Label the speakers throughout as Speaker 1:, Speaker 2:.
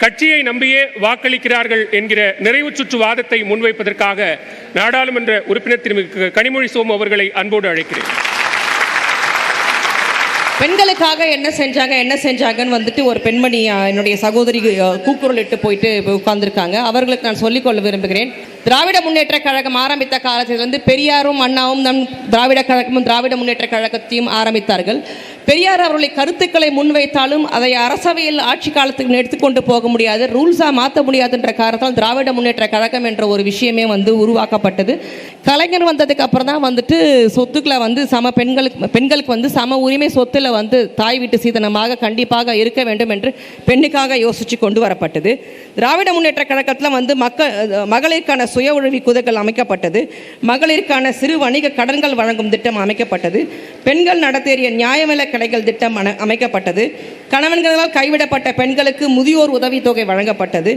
Speaker 1: கட்சியை நம்பியே வாக்களிக்கிறார்கள் என்கிற நிறைவு சுற்று வாதத்தை முன்வைப்பதற்காக நாடாளுமன்ற உறுப்பினர் திருமதி கனிமொழி சோமு அவர்களை அன்போடு அழைக்கிறேன்.
Speaker 2: பெண்களுக்காக என்ன செஞ்சாங்கன்னு வந்துட்டு ஒரு பெண்மணி என்னுடைய சகோதரி கூக்குரல் இட்டு போயிட்டு உட்கார்ந்துருக்காங்க. அவர்களுக்கு நான் சொல்லிக்கொள்ள விரும்புகிறேன். திராவிட முன்னேற்ற கழகம் ஆரம்பித்த காலத்திலிருந்து பெரியாரும் அண்ணாவும் நம் திராவிட கழகமும் திராவிட முன்னேற்ற கழகத்தையும் ஆரம்பித்தார்கள். பெரியார் அவர்களை கருத்துக்களை முன்வைத்தாலும் அதை அரசவையில் ஆட்சி காலத்துக்கு எடுத்துக்கொண்டு போக முடியாது, ரூல்ஸாக மாற்ற முடியாதுன்ற காரணத்தால் திராவிட முன்னேற்ற கழகம் என்ற ஒரு விஷயமே உருவாக்கப்பட்டது. கலைஞர் வந்ததுக்கு அப்புறம் தான் வந்துட்டு சொத்துக்களை சம பெண்களுக்கு சம உரிமை சொத்துல தாய் வீட்டு சீதனமாக கண்டிப்பாக இருக்க வேண்டும் என்று பெண்ணுக்காக யோசித்து கொண்டு வரப்பட்டது. திராவிட முன்னேற்ற கழகத்தில் மகளிருக்கான சுய உதவி குழுக்கள் அமைக்கப்பட்டது. மகளிருக்கான சிறு வணிக கடன்கள் வழங்கும் திட்டம் அமைக்கப்பட்டது. பெண்கள் நடத்தேறிய நியாயவிலை கடைகள் திட்டம் அமைக்கப்பட்டது. கணவன்களால் கைவிடப்பட்ட பெண்களுக்கு முதியோர் உதவித்தொகை வழங்கப்பட்டது.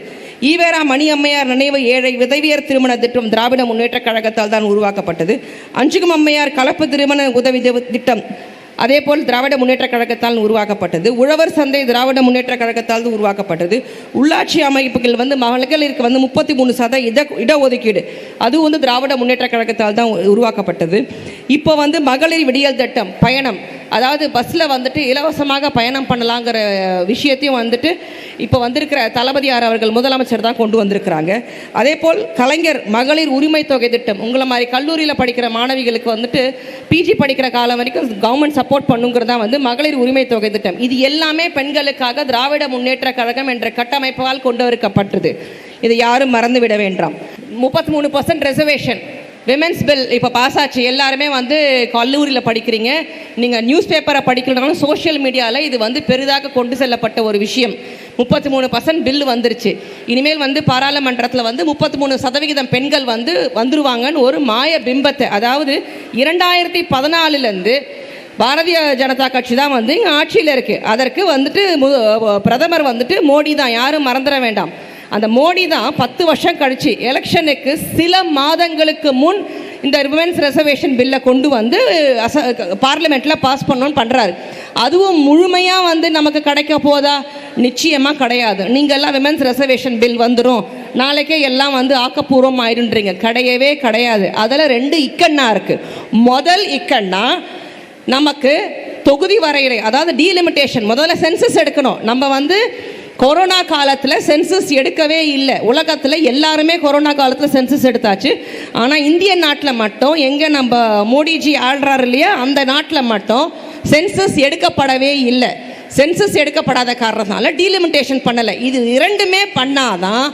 Speaker 2: ஈவேரா மணி அம்மையார் நினைவு ஏழை விதவியர் திருமண திட்டம் திராவிட முன்னேற்ற கழகத்தால் தான் உருவாக்கப்பட்டது. அஞ்சுகம் அம்மையார் கலப்பு திருமண உதவி திட்டம் அதேபோல் திராவிட முன்னேற்ற கழகத்தால் உருவாக்கப்பட்டது. உழவர் சந்தை திராவிட முன்னேற்ற கழகத்தால் உருவாக்கப்பட்டது. உள்ளாட்சி அமைப்புகள் மகளிருக்கு 33% இடஒதுக்கீடு அது திராவிட முன்னேற்ற கழகத்தால் தான் உருவாக்கப்பட்டது. இப்போ மகளிர் விடியல் திட்டம் பயணம், அதாவது பஸ்ஸில் இலவசமாக பயணம் பண்ணலாங்கிற விஷயத்தையும் இப்போ வந்திருக்கிற தளபதியார் அவர்கள் முதலமைச்சர் தான் கொண்டு வந்திருக்கிறாங்க. அதே போல் கலைஞர் மகளிர் உரிமை தொகை திட்டம், உங்களை மாதிரி கல்லூரியில் படிக்கிற மாணவிகளுக்கு பிஜி படிக்கிற காலம் வரைக்கும் கவர்மெண்ட் சப்போர்ட் பண்ணுங்கிறதா மகளிர் உரிமை தொகை திட்டம். இது எல்லாமே பெண்களுக்காக திராவிட முன்னேற்ற கழகம் என்ற கட்டமைப்பால் கொண்டு வரப்பட்டது. இதை யாரும் மறந்துவிட வேண்டாம். 33% ரிசர்வேஷன் விமென்ஸ் பில் இப்போ பாஸ் ஆச்சு. எல்லாருமே கல்லூரியில் படிக்கிறீங்க, நீங்கள் நியூஸ் பேப்பரை படிக்கலனாலும் சோஷியல் மீடியாவில் இது பெரிதாக கொண்டு செல்லப்பட்ட ஒரு விஷயம். 33% பில் வந்துருச்சு. இனிமேல் பாராளுமன்றத்தில் 33% பெண்கள் வந்துருவாங்கன்னு ஒரு மாய பிம்பத்தை, அதாவது 2014 பாரதிய ஜனதா கட்சி தான் இங்கே ஆட்சியில் இருக்குது. அதற்கு பிரதமர் மோடி தான், யாரும் மறந்துட வேண்டாம். அந்த மோடி தான் 10 வருஷம் கழிச்சு எலெக்ஷனுக்கு சில மாதங்களுக்கு முன் இந்த விமென்ஸ் ரிசர்வேஷன் பில்லை கொண்டு பார்லிமெண்ட்டில் பாஸ் பண்ணணும்னு பண்ணுறாரு. அதுவும் முழுமையாக நமக்கு கிடைக்க போதா? நிச்சயமாக கிடையாது. நீங்கள்லாம் விமென்ஸ் ரிசர்வேஷன் பில் வந்துடும், நாளைக்கே எல்லாம் ஆக்கப்பூர்வம் ஆயிடுன்றீங்க. கிடையவே கிடையாது. அதில் 2 இக்கண்ணா இருக்குது. முதல் இக்கண்ணா, நமக்கு தொகுதி வரையறை, அதாவது டீலிமிட்டேஷன். முதல்ல சென்சஸ் எடுக்கணும். நம்ம கொரோனா காலத்தில் சென்சஸ் எடுக்கவே இல்லை. உலகத்தில் எல்லாருமே கொரோனா காலத்தில் சென்சஸ் எடுத்தாச்சு. ஆனால் இந்திய நாட்டில் மட்டும், எங்கே நம்ம மோடிஜி ஆள்றாரு இல்லையா, அந்த நாட்டில் மட்டும் சென்சஸ் எடுக்கப்படவே இல்லை. சென்சஸ் எடுக்கப்படாத காரணத்தினால டீலிமிட்டேஷன் பண்ணலை. இது 2மே பண்ணாதான்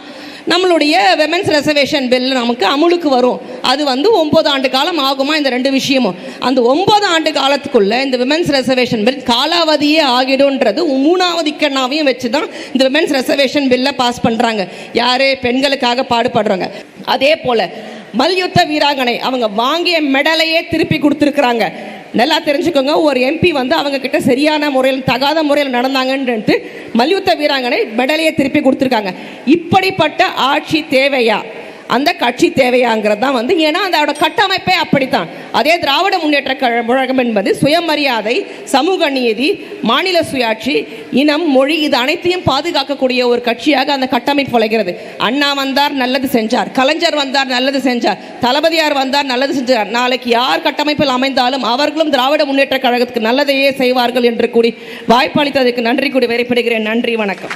Speaker 2: நம்மளுடைய விமென்ஸ் ரிசர்வேஷன் பில் நமக்கு அமுலுக்கு வரும். அது 9 ஆண்டு காலம் ஆகுமா இந்த 2 விஷயமும். அந்த 9 ஆண்டு காலத்துக்குள்ளே இந்த விமென்ஸ் ரிசர்வேஷன் பில் காலாவதியே ஆகிடும்ன்றது 3வது இக்கண்ணாவையும் வச்சு தான் இந்த விமென்ஸ் ரிசர்வேஷன் பில்லை பாஸ் பண்ணுறாங்க. யார்? பெண்களுக்காக பாடுபடுறாங்க. அதே போல் மல்யுத்த வீராங்கனை அவங்க வாங்கிய மெடலையே திருப்பி கொடுத்துருக்குறாங்க. நல்லா தெரிஞ்சுக்கோங்க, ஒரு எம்பி அவங்க கிட்ட சரியான முறையில் தகாத முறையில் நடந்தாங்கன்ட்டு மல்யுத்த வீராங்கனை மெடலையே திருப்பி கொடுத்துருக்காங்க. இப்படிப்பட்ட ஆட்சி தேவையா? அந்த கட்சி தேவையாங்கிறது தான் ஏன்னா அதோட கட்டமைப்பே அப்படித்தான். அதே திராவிட முன்னேற்ற கழகம் என்பது சுயமரியாதை, சமூக நீதி, மாநில சுயாட்சி, இனம், மொழி, இது அனைத்தையும் பாதுகாக்கக்கூடிய ஒரு கட்சியாக அந்த கட்டமைப்பு வளைகிறது. அண்ணா வந்தார், நல்லது செஞ்சார். கலைஞர் வந்தார், நல்லது செஞ்சார். தளபதியார் வந்தார், நல்லது செஞ்சார். நாளைக்கு யார் கட்டமைப்பில் அமைந்தாலும் அவர்களும் திராவிட முன்னேற்ற கழகத்துக்கு நல்லதையே செய்வார்கள் என்று கூறி வாய்ப்பளித்ததற்கு நன்றி கூறி விடைபெறுகிறேன். நன்றி, வணக்கம்.